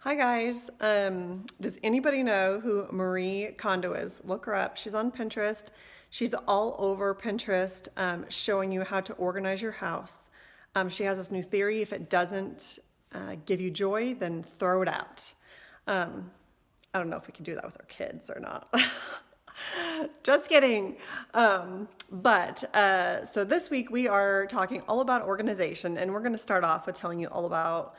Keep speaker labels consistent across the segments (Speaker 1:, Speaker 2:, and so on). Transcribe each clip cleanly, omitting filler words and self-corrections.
Speaker 1: Hi guys. Does anybody know who Marie Kondo is? Look her up. She's on Pinterest. She's all over Pinterest, showing you how to organize your house. She has this new theory: if it doesn't give you joy, then throw it out. I don't know if we can do that with our kids or not. Just kidding. So this week we are talking all about organization, and we're going to start off with telling you all about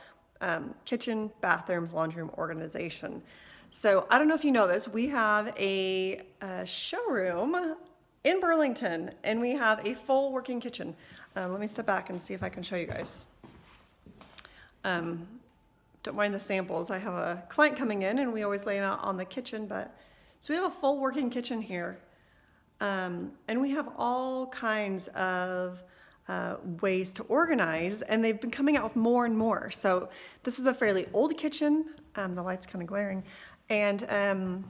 Speaker 1: kitchen, bathrooms, laundry room organization. So I don't know if you know this, we have a showroom in Burlington, and we have a full working kitchen. Let me step back and see if I can show you guys. Don't mind the samples. I have a client coming in, and we always lay them out on the kitchen, so we have a full working kitchen here. And we have all kinds of ways to organize, and they've been coming out with more and more. So this is a fairly old kitchen. The light's kind of glaring. And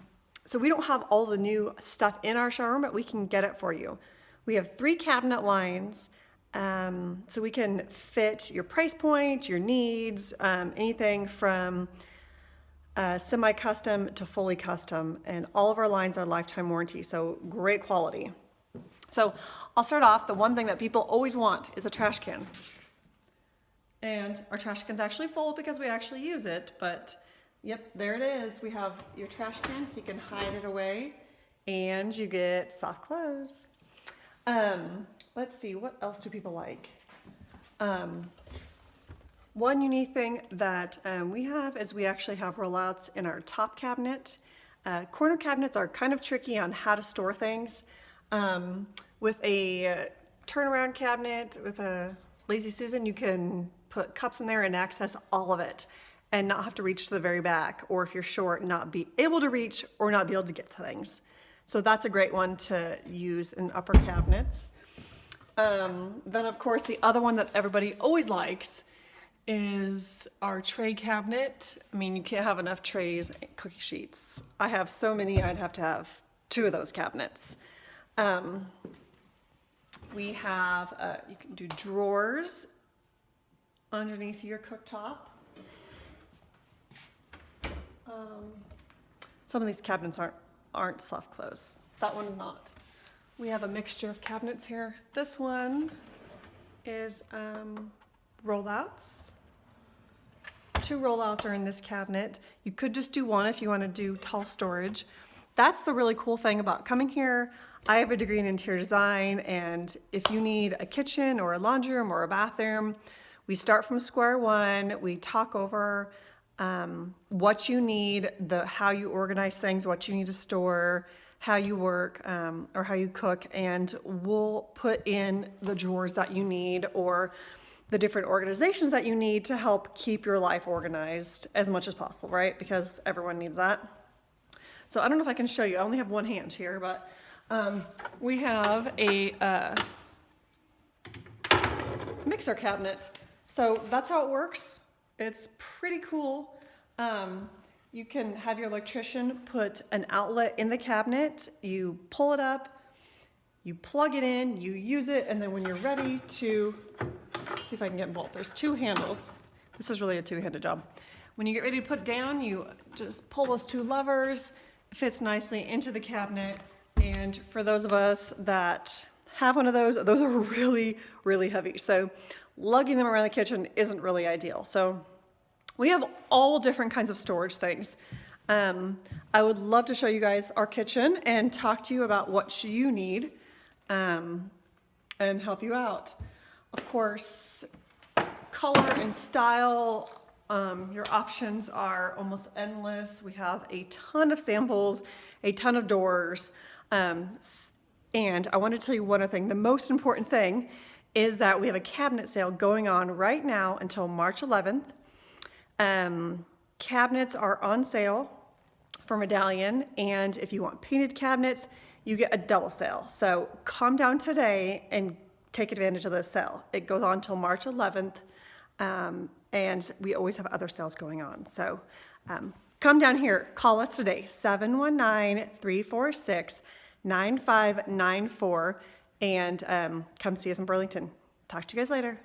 Speaker 1: so we don't have all the new stuff in our showroom, but we can get it for you. We have 3 cabinet lines, so we can fit your price point, your needs, anything from semi-custom to fully custom, and all of our lines are lifetime warranty, so great quality. So I'll start off. The one thing that people always want is a trash can. And our trash can's actually full because we actually use it, but yep, there it is. We have your trash can so you can hide it away, and you get soft clothes. Let's see, what else do people like? One unique thing that we have is we actually have rollouts in our top cabinet. Corner cabinets are kind of tricky on how to store things. With a turnaround cabinet, with a Lazy Susan, you can put cups in there and access all of it and not have to reach to the very back, or if you're short, not be able to reach or not be able to get to things. So that's a great one to use in upper cabinets. Then of course the other one that everybody always likes is our tray cabinet. I mean, you can't have enough trays and cookie sheets. I have so many, I'd have to have 2 of those cabinets. We have, you can do drawers underneath your cooktop. Some of these cabinets aren't soft close. That one's not. We have a mixture of cabinets here. This one is rollouts. 2 rollouts are in this cabinet. You could just do one if you want to do tall storage. That's the really cool thing about coming here. I have a degree in interior design, and if you need a kitchen or a laundry room or a bathroom, we start from square one. We talk over what you need, how you organize things, what you need to store, how you work, or how you cook, and we'll put in the drawers that you need or the different organizations that you need to help keep your life organized as much as possible, right? Because everyone needs that. So I don't know if I can show you. I only have one hand here, but we have a mixer cabinet. So that's how it works. It's pretty cool. You can have your electrician put an outlet in the cabinet. You pull it up, you plug it in, you use it, and then when you're ready to, see if I can get them both. There's 2 handles. This is really a 2-handed job. When you get ready to put it down, you just pull those 2 levers. It fits nicely into the cabinet. And for those of us that have one of those are really, really heavy. So lugging them around the kitchen isn't really ideal. So we have all different kinds of storage things. I would love to show you guys our kitchen and talk to you about what you need and help you out. Of course, color and style, your options are almost endless. We have a ton of samples, a ton of doors. And I want to tell you one other thing. The most important thing is that we have a cabinet sale going on right now until March 11th. Cabinets are on sale for Medallion, and if you want painted cabinets, you get a double sale. So come down today and take advantage of this sale. It goes on till March 11th, and we always have other sales going on. So come down here, call us today, 719-346-9594, and come see us in Burlington. Talk to you guys later.